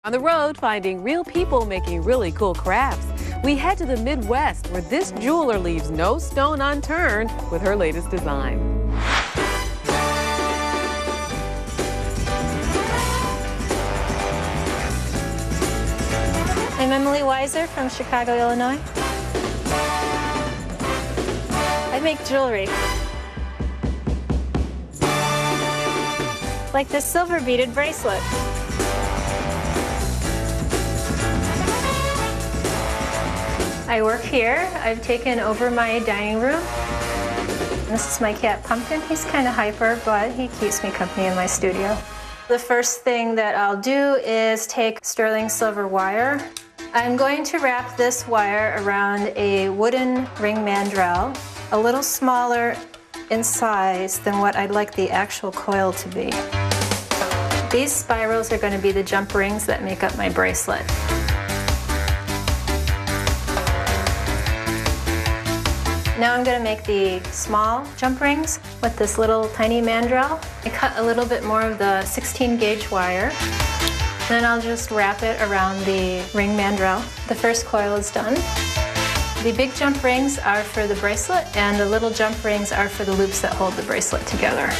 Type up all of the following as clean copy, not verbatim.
On the road, finding real people making really cool crafts. We head to the Midwest, where this jeweler leaves no stone unturned with her latest design. I'm Emily Weiser from Chicago, Illinois. I make jewelry. Like this silver beaded bracelet. I work here. I've taken over my dining room. This is my cat Pumpkin. He's kind of hyper, but he keeps me company in my studio. The first thing that I'll do is take sterling silver wire. I'm going to wrap this wire around a wooden ring mandrel, a little smaller in size than what I'd like the actual coil to be. These spirals are going to be the jump rings that make up my bracelet. Now I'm going to make the small jump rings with this little tiny mandrel. I cut a little bit more of the 16 gauge wire. Then I'll just wrap it around the ring mandrel. The first coil is done. The big jump rings are for the bracelet, and the little jump rings are for the loops that hold the bracelet together.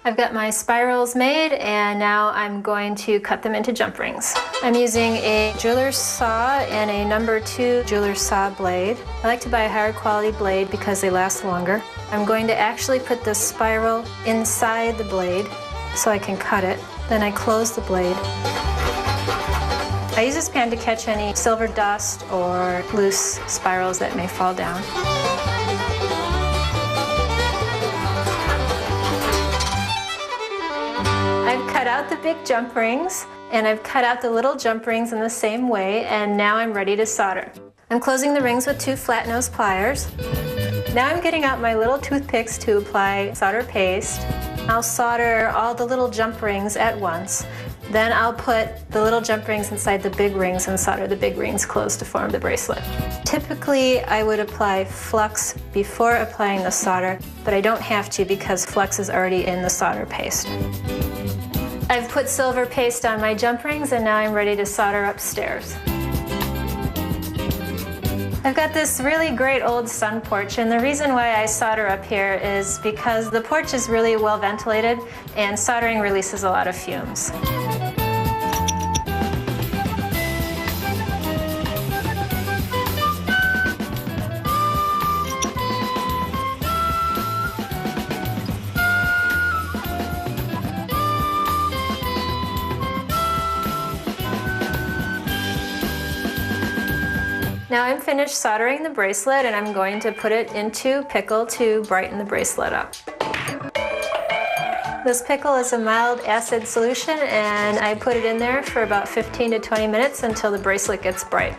I've got my spirals made, and now I'm going to cut them into jump rings. I'm using a jeweler's saw and a number 2 jeweler's saw blade. I like to buy a higher quality blade because they last longer. I'm going to actually put the spiral inside the blade so I can cut it. Then I close the blade. I use this pan to catch any silver dust or loose spirals that may fall down. I've cut out the big jump rings, and I've cut out the little jump rings in the same way, and now I'm ready to solder. I'm closing the rings with 2 flat nose pliers. Now I'm getting out my little toothpicks to apply solder paste. I'll solder all the little jump rings at once. Then I'll put the little jump rings inside the big rings and solder the big rings closed to form the bracelet. Typically, I would apply flux before applying the solder, but I don't have to because flux is already in the solder paste. I've put silver paste on my jump rings, and now I'm ready to solder upstairs. I've got this really great old sun porch, and the reason why I solder up here is because the porch is really well ventilated and soldering releases a lot of fumes. Now I'm finished soldering the bracelet, and I'm going to put it into pickle to brighten the bracelet up. This pickle is a mild acid solution, and I put it in there for about 15 to 20 minutes until the bracelet gets bright.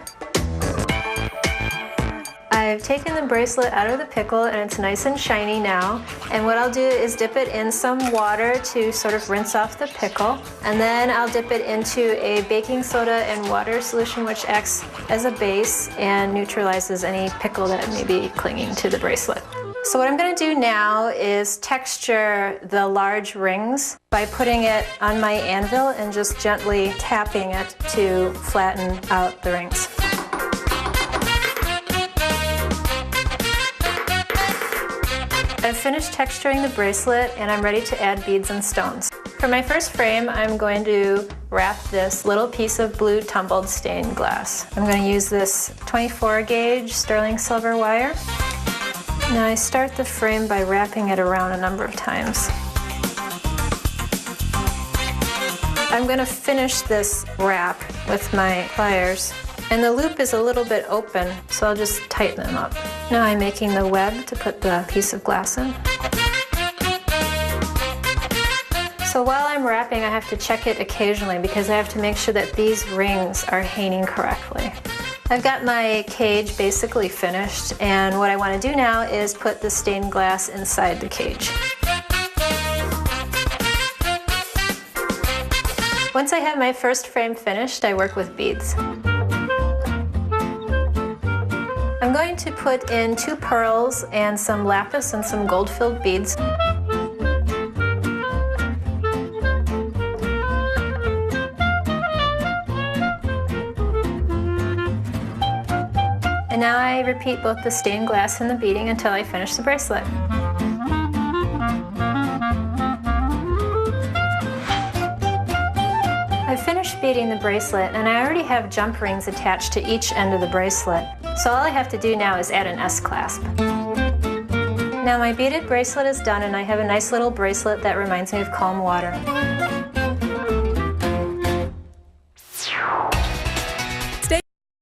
I've taken the bracelet out of the pickle, and it's nice and shiny now. And what I'll do is dip it in some water to sort of rinse off the pickle. And then I'll dip it into a baking soda and water solution, which acts as a base and neutralizes any pickle that may be clinging to the bracelet. So what I'm going to do now is texture the large rings by putting it on my anvil and just gently tapping it to flatten out the rings. I've finished texturing the bracelet, and I'm ready to add beads and stones. For my first frame, I'm going to wrap this little piece of blue tumbled stained glass. I'm going to use this 24 gauge sterling silver wire. Now I start the frame by wrapping it around a number of times. I'm going to finish this wrap with my pliers. And the loop is a little bit open, so I'll just tighten them up. Now I'm making the web to put the piece of glass in. So while I'm wrapping, I have to check it occasionally because I have to make sure that these rings are hanging correctly. I've got my cage basically finished, and what I want to do now is put the stained glass inside the cage. Once I have my first frame finished, I work with beads. I'm going to put in 2 pearls and some lapis and some gold-filled beads. And now I repeat both the stained glass and the beading until I finish the bracelet. I've finished beading the bracelet and I already have jump rings attached to each end of the bracelet. So all I have to do now is add an S-clasp. Now my beaded bracelet is done and I have a nice little bracelet that reminds me of calm water.